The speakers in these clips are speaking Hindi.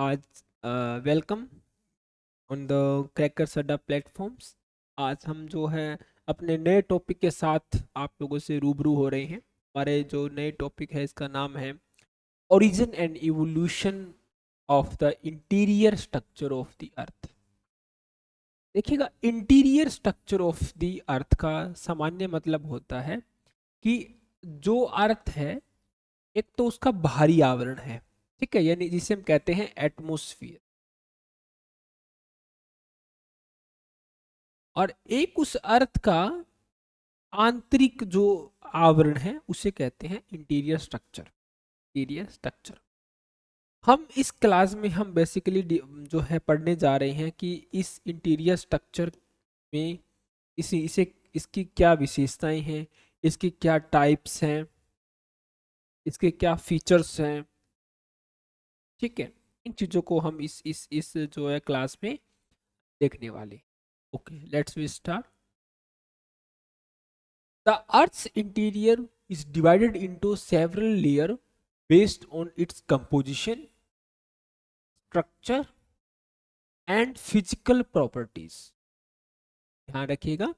आज वेलकम ऑन द क्रैकर्स अड्डा प्लेटफॉर्म्स। आज हम जो है अपने नए टॉपिक के साथ आप लोगों से रूबरू हो रहे हैं। हमारे जो नए टॉपिक है इसका नाम है origin and evolution of the interior structure of the earth. देखिएगा, interior structure of the earth का सामान्य मतलब होता है कि जो अर्थ है एक तो उसका बाहरी आवरण है, ठीक है, यानी जिसे हम कहते हैं एटमोस्फियर, और एक उस अर्थ का आंतरिक जो आवरण है उसे कहते हैं इंटीरियर स्ट्रक्चर। इंटीरियर स्ट्रक्चर हम इस क्लास में हम बेसिकली जो है पढ़ने जा रहे हैं कि इस इंटीरियर स्ट्रक्चर में इसे इसकी क्या विशेषताएं हैं, इसकी क्या टाइप्स हैं, इसके क्या फीचर्स हैं। ठीक है, इन चीज़ों को हम इस जो है क्लास में देखने वाले। Okay, let's we start. The Earth's interior is divided into several layers based on its composition, structure and physical properties. ध्यान रखिएगा,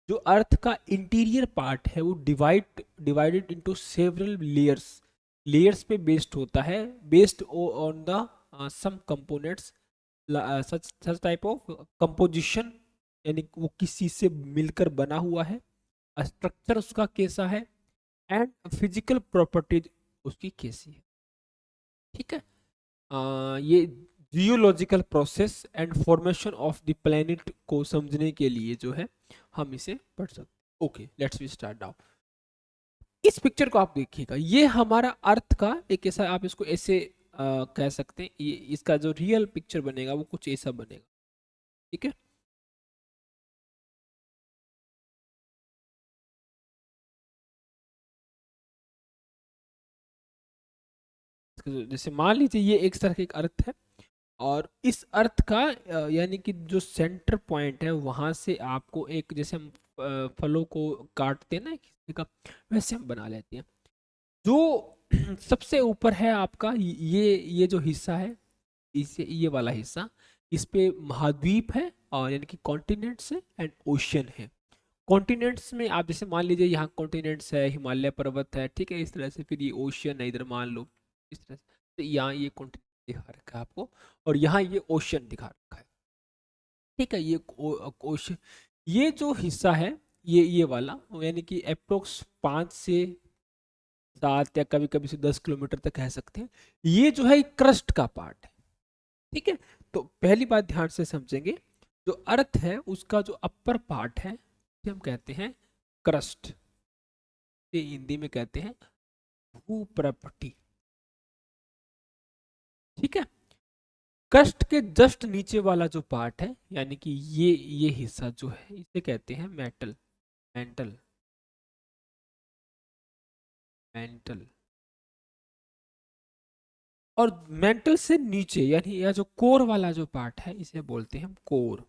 जो अर्थ का इंटीरियर पार्ट है वो divided into several layers, layers पे बेस्ड होता है, based on the some components, such type of composition, यानी वो किस चीज से मिलकर बना हुआ है, स्ट्रक्चर उसका कैसा है, एंड फिजिकल प्रॉपर्टीज उसकी कैसी है। ठीक है, ये geological process and formation of the planet को समझने के लिए जो है हम इसे पढ़ सकते। Okay, let's we start now. इस पिक्चर को आप देखिएगा, ये हमारा अर्थ का एक ऐसा, आप इसको ऐसे कह सकते हैं, ये इसका जो रियल पिक्चर बनेगा वो कुछ ऐसा बनेगा। ठीक है, जैसे मान लीजिए ये एक तरह का एक अर्थ है, और इस अर्थ का यानी कि जो सेंटर पॉइंट है वहां से आपको एक, जैसे हम फलों को काटते हैं ना किसी का, वैसे हम बना लेते हैं। जो सबसे ऊपर है आपका ये जो हिस्सा है, इसे ये वाला हिस्सा, इस पे महाद्वीप है और यानी कि कॉन्टिनेंट्स है एंड ओशियन है। कॉन्टिनेंट्स में आप जैसे मान लीजिए यहाँ कॉन्टिनेंट्स है, हिमालय पर्वत है, ठीक है, इस तरह से फिर ये ओशियन है इधर मान लो, इस तरह से। तो यहाँ ये कॉन्टिनेंट दिखा रखा है आपको, और यहाँ ये ओशियन दिखा रखा है। ठीक है, ये ओशियन, ये जो हिस्सा है, ये वाला, यानी कि अप्रोक्स 5 से 7 या कभी कभी से 10 किलोमीटर तक कह सकते हैं, ये जो है क्रस्ट का पार्ट है। ठीक है, तो पहली बात ध्यान से समझेंगे, जो अर्थ है उसका जो अपर पार्ट है उसे हम कहते हैं क्रस्ट, ये हिंदी में कहते हैं भूप्रपट्टी। ठीक है, क्रस्ट के जस्ट नीचे वाला जो पार्ट है, यानी कि ये हिस्सा जो है इसे कहते हैं मेटल, मेंटल, मेंटल। और मेंटल से नीचे यानी यह जो कोर वाला जो पार्ट है इसे बोलते हैं हम कोर,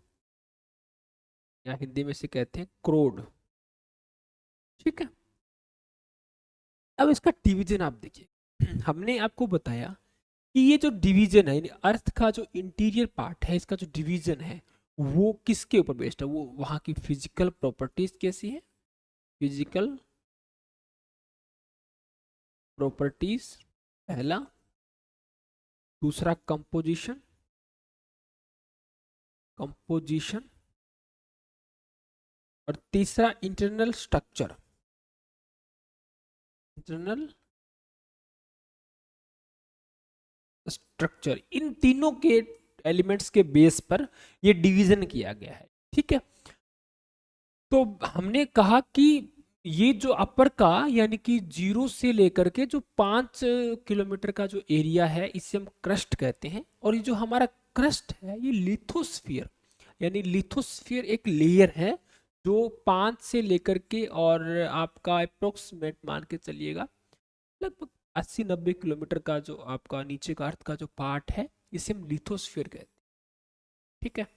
या हिंदी में इसे कहते हैं क्रोड। ठीक है, अब इसका डिवीजन आप देखिए। हमने आपको बताया कि ये जो डिवीजन है, यानी अर्थ का जो इंटीरियर पार्ट है इसका जो डिवीजन है वो किसके ऊपर बेस्ड है, वो वहां की फिजिकल प्रॉपर्टीज कैसी है, फिजिकल प्रॉपर्टीज पहला, दूसरा कंपोजिशन, कंपोजिशन, और तीसरा इंटरनल स्ट्रक्चर, इंटरनल स्ट्रक्चर। इन तीनों के एलिमेंट्स के बेस पर ये डिवीजन किया गया है। ठीक है, तो हमने कहा कि ये जो अपर का यानी कि 0 से लेकर के जो 5 किलोमीटर का जो एरिया है इसे हम क्रस्ट कहते हैं, और ये जो हमारा क्रस्ट है ये लिथोस्फियर, यानी लिथोस्फियर एक लेयर है जो 5 से लेकर के, और आपका अप्रोक्सीमेट मान के चलिएगा लगभग 80-90 किलोमीटर का जो आपका नीचे का अर्थ का जो पार्ट है इसे हम लिथोस्फियर कहते हैं। ठीक है,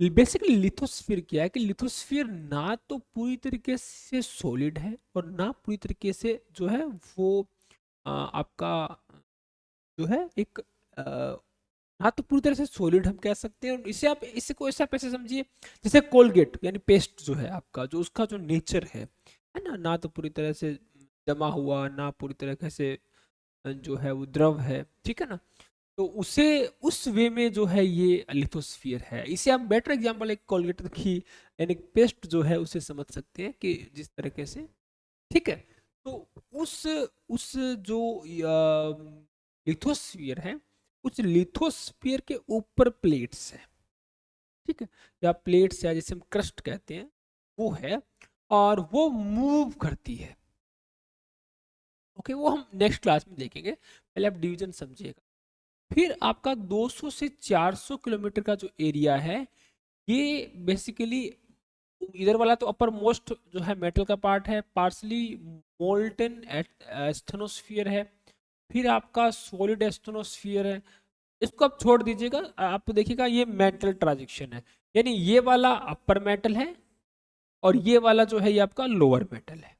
बेसिकली लिथोस्फीयर क्या है कि लिथोस्फीयर ना तो पूरी तरीके से सॉलिड है और ना पूरी तरीके से जो है वो आपका जो है एक ना तो पूरी तरह से सॉलिड हम कह सकते हैं, और इसे आप इसे को ऐसा पैसे समझिए जैसे कोलगेट यानी पेस्ट जो है आपका, जो उसका जो नेचर है ना, ना तो पूरी तरह से जमा हुआ, ना पूरी तरह से जो है वो द्रव है, ठीक है ना। तो उसे उस वे में जो है ये लिथोस्फियर है। इसे आप बेटर एग्जांपल एक कोलगेट की यानी पेस्ट जो है उसे समझ सकते हैं कि जिस तरीके से, ठीक है। तो उस उस जो लिथोस्फियर है, उस लिथोस्फियर के ऊपर प्लेट्स है, ठीक है, या प्लेट्स या जिसे हम क्रस्ट कहते हैं वो है, और वो मूव करती है। ओके, वो हम नेक्स्ट क्लास में देखेंगे, पहले आप डिवीजन समझिएगा। फिर आपका 200 से 400 किलोमीटर का जो एरिया है, ये बेसिकली इधर वाला तो अपर मोस्ट जो है मेटल का पार्ट है, पार्सली मोल्टन एस्थेनोस्फियर है। फिर आपका सॉलिड एस्थेनोस्फियर है। इसको आप छोड़ दीजिएगा, आप देखिएगा ये मेटल ट्रांजिशन है, यानी ये वाला अपर मेटल है और ये वाला जो है ये आपका लोअर मेटल है,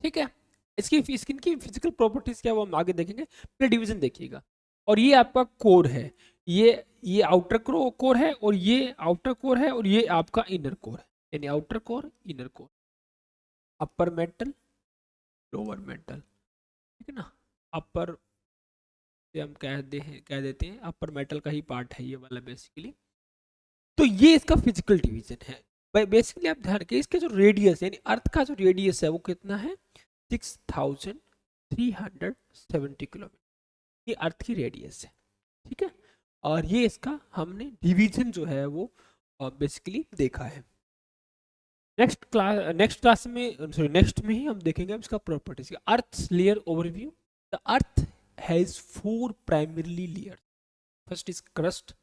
ठीक है। इसकी स्किन की फिजिकल प्रॉपर्टीज क्या वो हम आगे देखेंगे, पहले डिवीजन देखिएगा। और ये आपका कोर है, ये आउटर कोर है, और ये आउटर कोर है, और ये आपका इनर कोर है, यानी आउटर कोर इनर कोर, अपर मेटल लोअर मेटल, ठीक है ना। अपर से हम कह देते हैं अपर मेटल का ही पार्ट है ये वाला बेसिकली। तो ये इसका फिजिकल डिवीजन है। बेसिकली आप ध्यान रखिए, इसके जो रेडियस यानी अर्थ का जो रेडियस है वो कितना है, 6370 किलोमीटर, ये अर्थ की रेडियस है, ठीक है। और ये इसका हमने डिवीजन जो है वो बेसिकली देखा है। नेक्स्ट क्लास में, सॉरी नेक्स्ट में ही हम देखेंगे इसका properties. Earth layer overview. The earth has 4 primary layer. First is crust,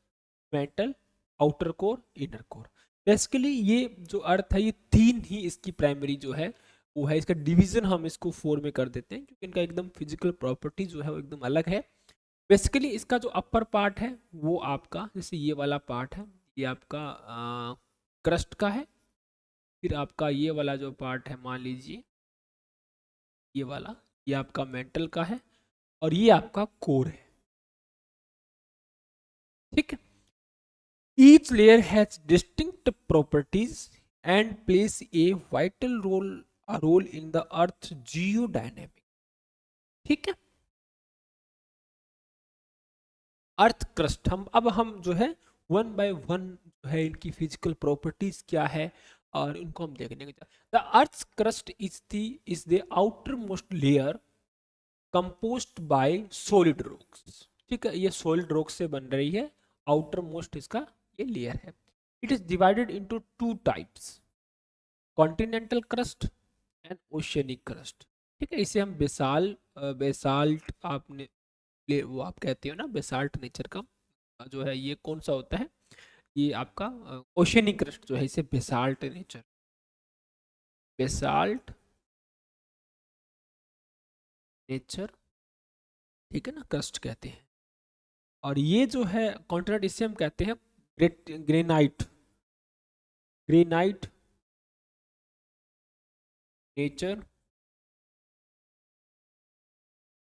metal, outer core, inner core. Basically ये जो अर्थ है, ये 3 ही इसकी प्राइमरी जो है वो है। इसका डिवीजन हम इसको 4 में कर देते हैं क्योंकि इनका एकदम फिजिकल प्रॉपर्टी जो है वो एकदम अलग है। बेसिकली इसका जो अपर पार्ट है वो आपका, जैसे ये वाला पार्ट है, ये आपका क्रस्ट का है। फिर आपका ये वाला जो पार्ट है, मान लीजिए ये वाला, ये आपका मेंटल का है, और ये आपका कोर है, ठीक है। Each layer has distinct properties and plays a vital role in the earth geodynamic, ठीक है। अर्थ क्रस्ट हम जो है वन बाय वन जो है इनकी फिजिकल प्रॉपर्टीज क्या है और इनको हम देखने के। The earth crust is the outer most layer composed bye solid rocks, ठीक है। ये सॉलिड रॉक से बन रही है, आउटर मोस्ट इसका ये लेयर है। It is divided into 2 types, continental crust and oceanic crust, ठीक है। इसे हम बेसाल्ट आपने वो आप कहते हो ना, बेसाल्ट नेचर का जो है ये कौन सा होता है, ये आपका ओशियनिक क्रस्ट जो है, इसे बेसाल्ट नेचर, बेसाल्ट नेचर, ठीक है ना, क्रस्ट कहते हैं। और ये जो है कॉन्टिनेंट, इसे हम कहते हैं ग्रेनाइट, ग्रेनाइट नेचर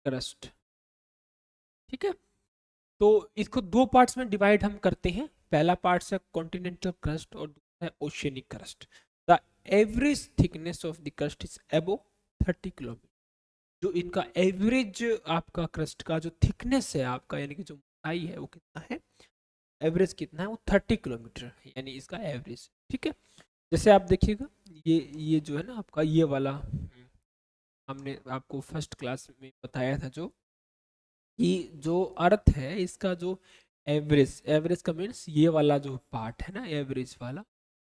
क्रस्ट, ठीक है। तो इसको 2 पार्ट्स में डिवाइड हम करते हैं। पहला पार्ट है कॉन्टिनेंटल क्रस्ट और दूसरा है oceanic crust. The average thickness of the crust is above 30 kilometre. जो इनका एवरेज आपका क्रस्ट का जो थिकनेस है आपका, यानी कि जो मोटाई है वो कितना है, एवरेज कितना है, वो 30 किलोमीटर है, यानी इसका एवरेज, ठीक है। जैसे आप देखिएगा, ये जो है ना आपका ये वाला, हमने आपको फर्स्ट क्लास में बताया था जो कि जो अर्थ है इसका जो एवरेज का मीन्स ये वाला जो पार्ट है ना एवरेज वाला,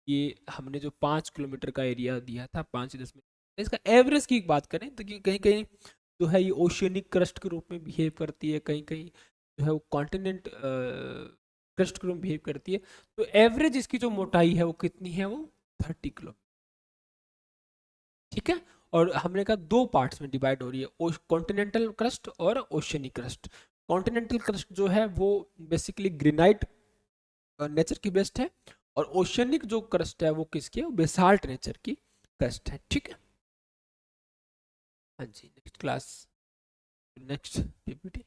ये हमने जो 5 किलोमीटर का एरिया दिया था, 5 10 मिनट, इसका एवरेज की बात करें तो कि कहीं कहीं जो है ये ओशियनिक क्रस्ट के रूप में बिहेव करती है, कहीं कहीं जो है वो कॉन्टिनेंट क्रस्ट के रूप में बिहेव करती है। तो एवरेज इसकी जो मोटाई है वो कितनी है, वो 30 किलोमीटर, ठीक है। और हमने कहा 2 पार्ट्स में डिवाइड हो रही है, कॉन्टिनेंटल क्रस्ट और ओशियनिक क्रस्ट। कॉन्टिनेंटल क्रस्ट जो है वो बेसिकली ग्रेनाइट नेचर की बेस्ड है, और ओशियनिक जो क्रस्ट है वो किसकी है, बेसाल्ट नेचर की क्रस्ट है, ठीक है। हाँ जी, next class, next PPT.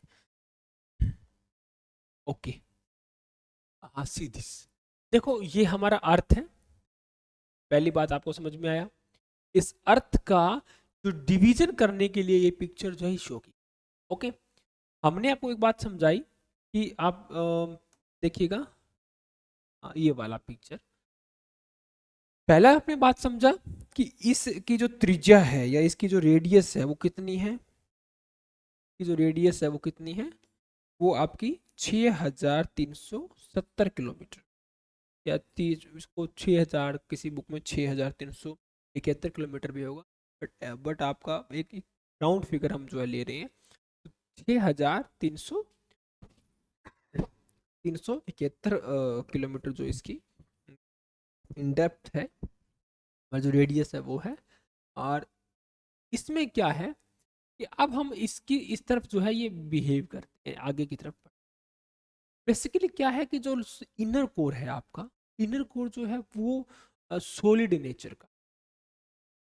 Okay, see this. देखो ये हमारा अर्थ है, पहली बात आपको समझ में आया। इस अर्थ का जो डिवीजन करने के लिए ये पिक्चर जो है शो की। ओके, हमने आपको एक बात समझाई कि आप देखिएगा ये वाला पिक्चर। पहला आपने बात समझा कि इसकी जो त्रिज्या है या इसकी जो रेडियस है वो कितनी है, की जो रेडियस है वो कितनी है, वो आपकी 6370 किलोमीटर, या तीस, इसको 6000, किसी बुक में 6371 किलोमीटर भी होगा, बट आपका एक राउंड फिगर हम जो है ले रहे हैं। 6371 किलोमीटर जो इसकी इन डेप्थ है और जो रेडियस है वो है। और इसमें क्या है कि अब हम इसकी इस तरफ जो है ये बिहेव करते हैं आगे की तरफ। बेसिकली क्या है कि जो इनर कोर है आपका, इनर कोर जो है वो सॉलिड नेचर का,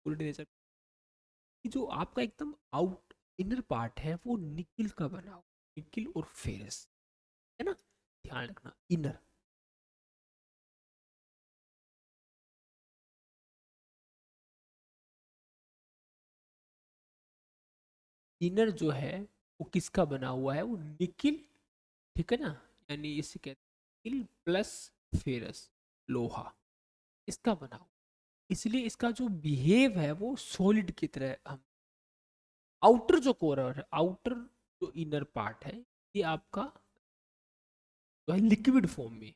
सॉलिड नेचर की जो आपका एकदम आउट इनर पार्ट है वो निकिल का बना हुआ, निकिल और फेरस, है ना, ध्यान रखना इनर। इनर जो है वो किसका बना हुआ है, वो निकिल, ठीक है ना, यानी इसे कहते हैं निकिल प्लस फेरस, लोहा, इसका बना हुआ। इसलिए इसका जो बिहेव है वो सॉलिड की तरह हम, आउटर जो कोर है, आउटर जो इनर पार्ट है, ये आपका जो है लिक्विड फॉर्म में,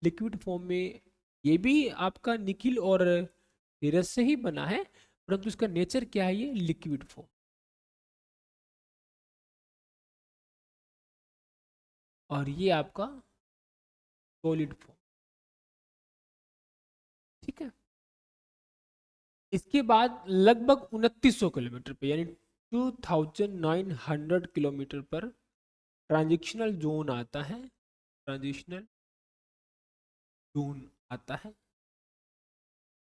लिक्विड फॉर्म में ये भी आपका निकिल और फेरस से ही बना है, परंतु इसका नेचर क्या है, ये लिक्विड फॉर्म, और ये आपका सॉलिड फॉर्म, ठीक है। इसके बाद लगभग 2900 किलोमीटर पे, यानी 2900 किलोमीटर पर ट्रांजिशनल जोन आता है, ट्रांजिशनल जोन आता है,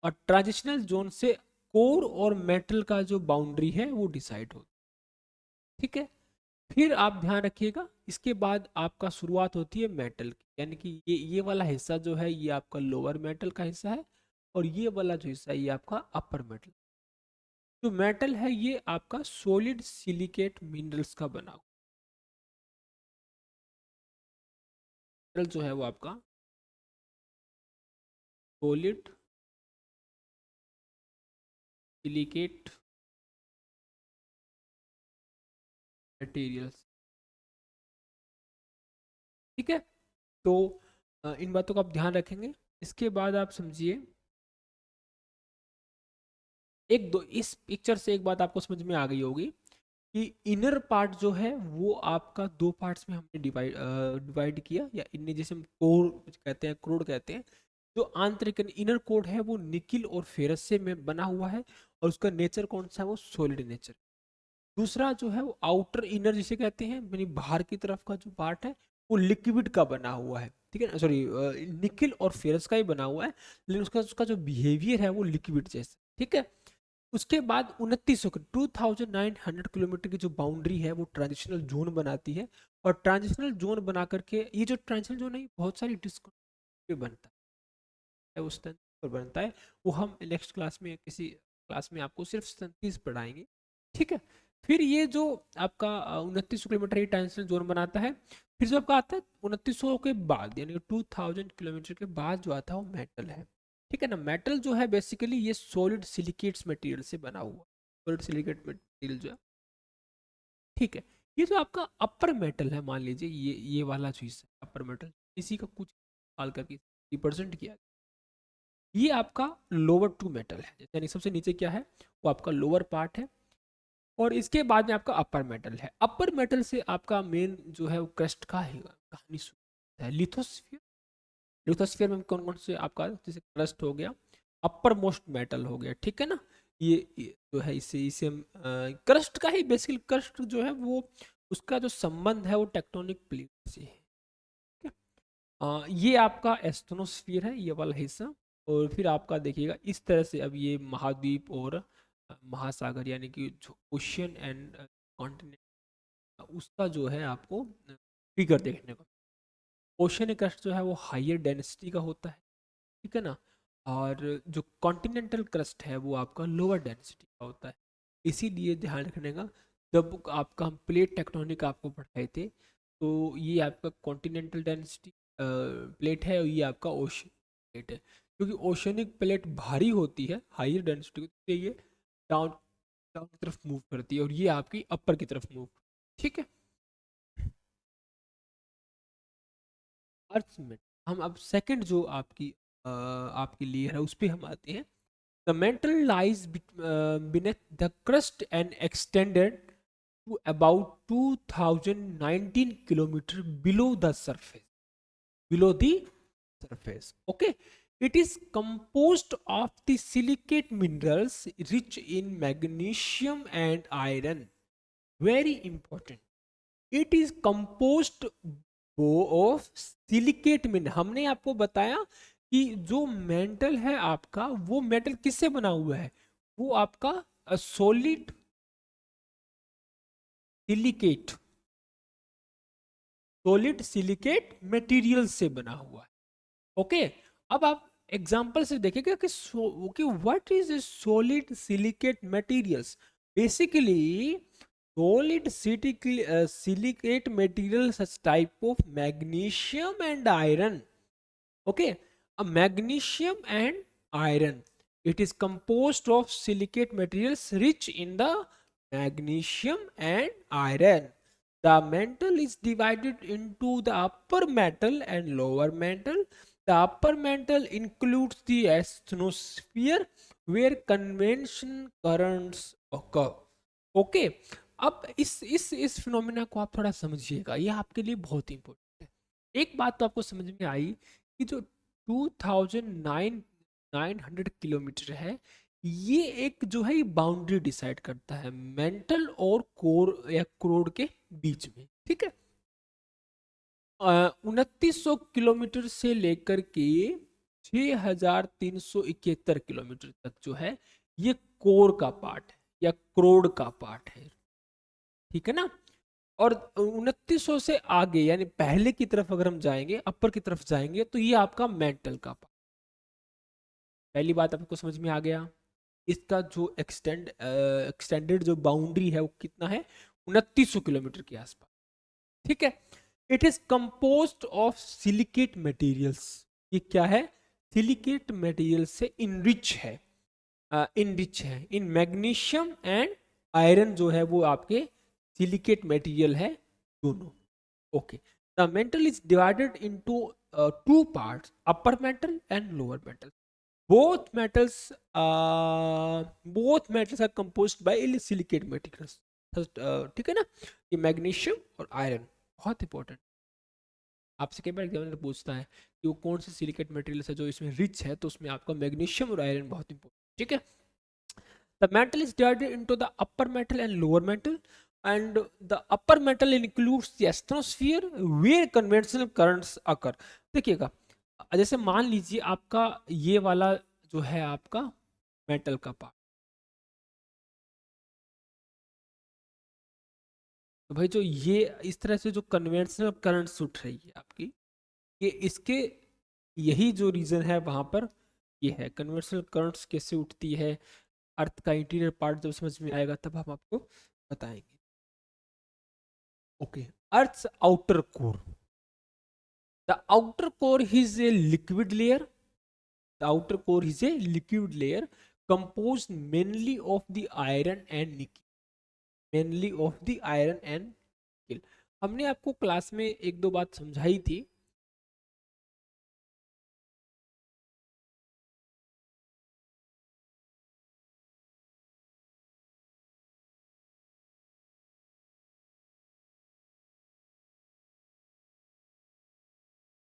और ट्रांजिशनल जोन से कोर और मेटल का जो बाउंड्री है वो डिसाइड होता है, ठीक है। फिर आप ध्यान रखिएगा, इसके बाद आपका शुरुआत होती है मेटल की, यानी कि ये वाला हिस्सा जो है ये आपका लोअर मेटल का हिस्सा है, और ये वाला जो हिस्सा है ये आपका अपर मेटल। जो मेटल है ये आपका सॉलिड सिलिकेट मिनरल्स का बना हुआ मेटल जो है वो आपका सॉलिड सिलिकेट मटेरियल्स, ठीक है। तो इन बातों का आप ध्यान रखेंगे। इसके बाद आप समझिए, एक दो इस पिक्चर से एक बात आपको समझ में आ गई होगी कि इनर पार्ट जो है वो आपका दो पार्ट्स में हमने डिवाइड डिवाइड किया, या इनने जैसे हम कोर कहते हैं, क्रोड कहते हैं। जो आंतरिक इनर कोड है वो निकिल और फेरस से में बना हुआ है, और उसका नेचर कौन सा है, वो सॉलिड नेचर। दूसरा जो है वो आउटर इनर जिसे कहते हैं, यानी बाहर की तरफ का जो पार्ट है वो लिक्विड का बना हुआ है, ठीक है ना, सॉरी निकिल और फेरस का ही बना हुआ है, लेकिन उसका उसका जो बिहेवियर है वो लिक्विड जैसा, ठीक है। उसके बाद 2900 किलोमीटर की जो बाउंड्री है वो ट्रांजिशनल जोन बनाती है, और ट्रांजिशनल जोन बना करके ये जो ट्रांजिशनल जोन है बहुत सारी डिस्क पे बनता है, उस पर बनता है, वो हम नेक्स्ट क्लास में, किसी क्लास में आपको सिर्फ 37 पढ़ाएंगे, ठीक है। फिर ये जो आपका 2900 किलोमीटर ये ट्रांजिशनल जोन बनाता है। फिर जो आपका आता है 2900 के बाद, यानी 2000 किलोमीटर के बाद जो आता है वो मेटल है, ठीक है ना। मेटल जो है बेसिकली ये सॉलिड सिलिकेट्स मटेरियल से बना हुआ, सॉलिड सिलिकेट मटेरियल जो है, ठीक है। ये जो आपका अपर मेटल है, मान लीजिए ये वाला चीज है अपर मेटल, इसी का कुछ हाल करके रिप्रेजेंट किया, ये आपका लोअर टू मेटल है, यानी सबसे नीचे क्या है, वो आपका लोअर पार्ट है, और इसके बाद में आपका अपर मेटल है। अपर मेटल से आपका मेन जो है वो क्रस्ट का है कहानी शुरू है, लिथोस्फीयर। लिथोस्फीयर में कौन कौन से आपका, जैसे क्रस्ट हो गया, अपर मोस्ट मेटल हो गया, ठीक है ना। ये जो है इसे इसे क्रस्ट का ही बेसिकली, क्रस्ट जो है वो उसका जो संबंध है वो टेक्टोनिक प्लेट से है, ठीक है। ये आपका एस्ट्रोनोस्फीयर है, ये वाला हिस्सा। और फिर आपका देखिएगा इस तरह से, अब ये महाद्वीप और महासागर, यानी कि ओशियन एंड कॉन्टिनेंट, उसका जो है आपको फिगर देखने को। ओशनिक क्रस्ट जो है वो हायर डेंसिटी का होता है, ठीक है ना, और जो कॉन्टिनेंटल क्रस्ट है वो आपका लोअर डेंसिटी का होता है। इसीलिए ध्यान रखने का, जब आपका हम प्लेट टेक्टोनिक आपको पढ़ाए थे, तो ये आपका कॉन्टिनेंटल डेंसिटी प्लेट है और ये आपका ओशन प्लेट है। क्योंकि ओशनिक प्लेट भारी होती है, हायर डेंसिटी, तो ये डाउन डाउन की तरफ मूव करती है और ये आपकी अपर की तरफ मूव, ठीक है। अर्थ में हम अब सेकंड जो आपकी लेयर है उस पे हम आते हैं। The mental lies beneath the crust and extended to about 2019 kilometer below the surface, below the surface. Okay, it is composed of the silicate minerals rich in magnesium and iron. Very important, it is composed of silicate mineral. हमने आपको बताया कि जो मेंटल है आपका, वो मेटल किससे बना हुआ है, वो आपका solid silicate, solid silicate material से बना हुआ है। ओके, अब आप एग्जांपल से देखेंगे कि what is solid silicate materials. Basically solid silicate material such type of magnesium and iron. Okay, a magnesium and iron, it is composed of silicate materials rich in the magnesium and iron. The mantle is divided into the upper mantle and lower mantle. The upper mantle includes the asthenosphere where convection currents occur. Okay, अब इस फिनोमेना को आप थोड़ा समझिएगा, ये आपके लिए बहुत इंपॉर्टेंट है। एक बात तो आपको समझ में आई कि जो 2900 किलोमीटर है, ये एक जो है ये बाउंड्री डिसाइड करता है मेंटल और कोर या क्रोड के बीच में, ठीक है। 2900 किलोमीटर से लेकर के 6371 किलोमीटर तक जो है ये कोर का पार्ट है या क्रोड का पार्ट है, ठीक है ना। और 2900 से आगे यानी पहले की तरफ अगर हम जाएंगे, अपर की तरफ जाएंगे, तो ये आपका मेंटल का पार्ट। पहली बात आपको समझ में आ गया, इसका जो एक्सटेंडेड जो बाउंड्री है वो कितना है, 2900 किलोमीटर के आसपास, ठीक है। It is composed of silicate materials, ये क्या है, सिलिकेट मटेरियल से इनरिच है, इनरिच है इन मैग्नीशियम एंड आयरन, जो है वो आपके सिलिकेट मटेरियल है दोनों। Okay, the mantle is divided into two parts, upper mantle and lower mantle. Both metals are composed by silicate materials, ठीक है ना। ये मैग्नीशियम और आयरन बहुत इंपॉर्टेंट, आपसे कई बार एग्जामिनर पूछता है कि वो कौन से सिलिकेट मटेरियल्स है जो इसमें रिच है, तो उसमें आपका मैग्नीशियम और आयरन बहुत इंपॉर्टेंट, ठीक है। The metal is divided into the upper metal and lower metal, and the upper metal includes the astrosphere where conventional currents occur। देखिएगा, जैसे मान लीजिए आपका ये वाला जो है आपका मेटल का पार्ट, तो भाई जो ये इस तरह से जो कन्वेंशनल करंट्स उठ रही है आपकी, ये इसके यही जो रीजन है वहां पर, ये है कन्वेंशनल करंट्स कैसे उठती है। अर्थ का इंटीरियर पार्ट जब समझ में आएगा तब हम आपको बताएंगे। Okay, earth outer core, the outer core is a liquid layer, the outer core is a liquid layer composed mainly of the iron and nickel, mainly of the iron and nickel। हमने आपको क्लास में एक दो बात समझाई थी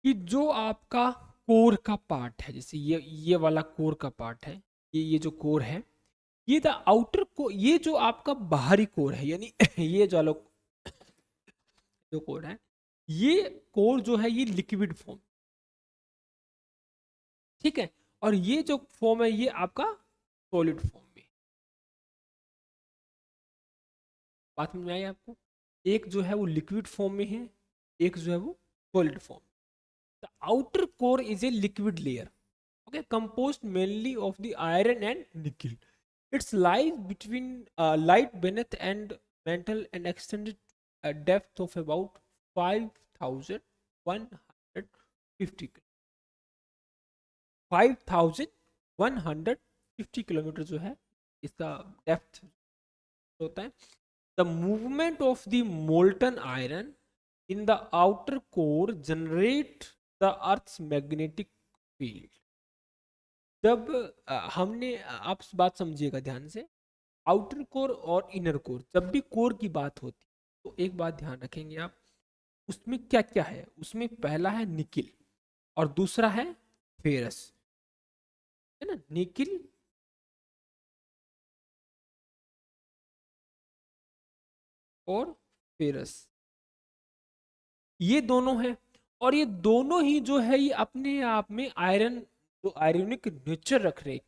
कि जो आपका कोर का पार्ट है, जैसे ये वाला कोर का पार्ट है, ये जो कोर है, ये द आउटर को, ये जो आपका बाहरी कोर है, यानी ये जो कोर है, ये कोर जो है ये लिक्विड फॉर्म, ठीक है। और ये जो फॉर्म है ये आपका सॉलिड फॉर्म में। बात समझ में आई आपको, एक जो है वो लिक्विड फॉर्म में है, एक जो है वो solid form. The outer core is a liquid layer, okay, composed mainly of the iron and nickel. Its lies between light beneath and mantle and extended a depth of about 5,150 5,150 kilometre जो है इसका डेप्थ होता है. The movement of the molten iron in the outer core generate the earth's magnetic field. जब हमने आप बात समझिएगा ध्यान से, आउटर कोर और इनर कोर, जब भी कोर की बात होती तो एक बात ध्यान रखेंगे आप, उसमें क्या क्या है. उसमें पहला है निकिल और दूसरा है फेरस, है ना. निकिल और फेरस ये दोनों हैं. और ये दोनों ही जो है ये अपने आप में आयरन, जो आयरनिक नेचर रख रहे.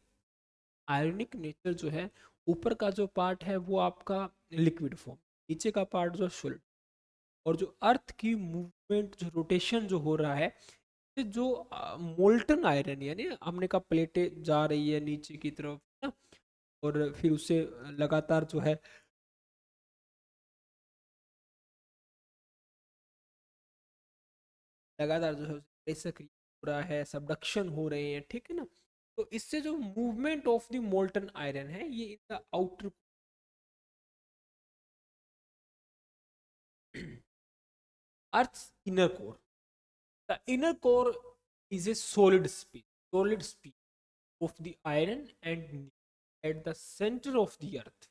आयरनिक नेचर जो है, ऊपर का जो पार्ट है वो आपका लिक्विड फॉर्म, नीचे का पार्ट जो सॉलिड. और जो अर्थ की मूवमेंट, जो रोटेशन जो हो रहा है, जो मोल्टन आयरन यानी हमने कहा प्लेटें जा रही है नीचे की तरफ ना, और फिर उससे लगातार जो है लगातार जो है प्रेशर क्रिएट हो रहा है, सबडक्शन हो रहे हैं, ठीक है ना. तो इससे जो movement of the molten iron है ये इन the outer earth inner core. The inner core is a solid speed of the iron and nickel at the center of the earth.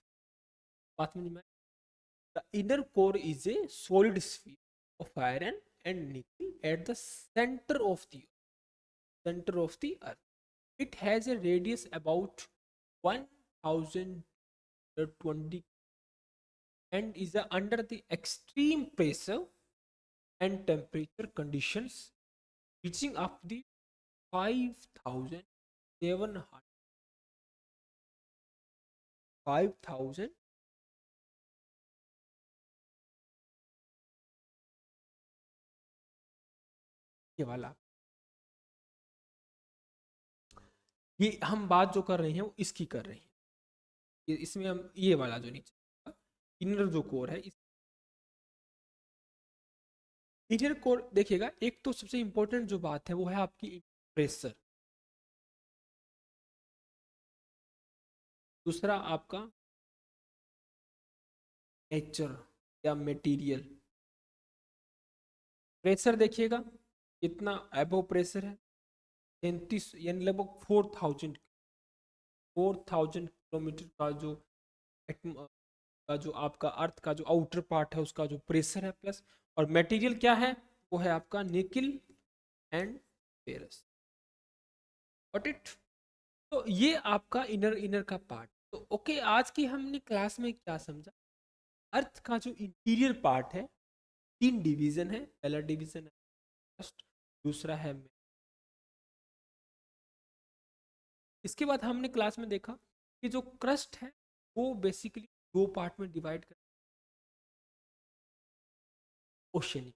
बात समझ में. the inner core is a solid sphere of iron and nickel at the center of the earth. It has a radius about 1020 and is under the extreme pressure and temperature conditions reaching up the 5,700 5,000 ये वाला. ये हम बात जो कर रहे हैं वो इसकी कर रहे हैं. इसमें हम ये वाला जो नीचे इनर जो कोर है, इस इनर कोर देखिएगा. एक तो सबसे इंपॉर्टेंट जो बात है वो है आपकी प्रेशर, दूसरा आपका नेचर या मटेरियल. प्रेशर देखिएगा कितना एबो प्रेशर है, 33 यानी लगभग 4,000 किलोमीटर का जो का जो आपका अर्थ का जो आउटर पार्ट है उसका जो प्रेशर है प्लस. और मटेरियल क्या है, वो है आपका nickel and ferrous. Got it. तो ये आपका इनर इनर का पार्ट. तो ओके, आज की हमने क्लास में क्या समझा, अर्थ का जो इंटीरियर पार्ट है, 3 डिवीजन है. पहला डिवीजन है क्रस्ट, दूसरा है. इसके बाद हमने क्लास में देखा कि जो क्रस्ट है वो बेसिकली 2 पार्ट में डिवाइड कर, ओशनिक,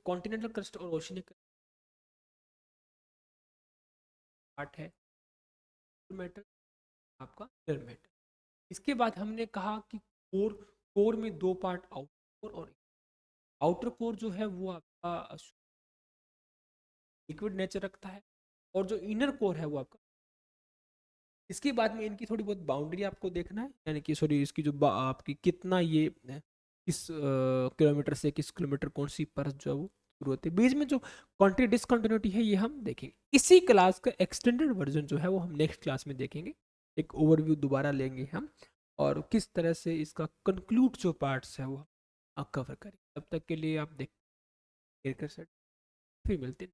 कॉन्टिनेंटल क्रस्ट और ओशनिक पार्ट है मेटल, आपका इनर मेटल. इसके बाद हमने कहा कि कोर, कोर में 2 पार्ट, आउटर कोर और आउटर कोर जो है वो आपका लिक्विड नेचर रखता है, और जो इनर कोर है वो आपका. इसके बाद में इनकी थोड़ी बहुत बाउंड्री आपको देखना है, यानी कि सॉरी इसकी जो आपकी कितना ये किस किलोमीटर से किस किलोमीटर कौन सी परत जो है वो शुरू होती है. बीच में जो कॉन्ट्री डिसकंटिन्यूटी है ये हम देखेंगे. इसी क्लास का एक्सटेंडेड वर्जन जो है वो हम नेक्स्ट क्लास में देखेंगे. एक ओवरव्यू दोबारा लेंगे हम, और किस तरह से इसका कंक्लूड जो पार्ट्स है वो कवर करें. तब तक के लिए आप देख कर फिर मिलते हैं.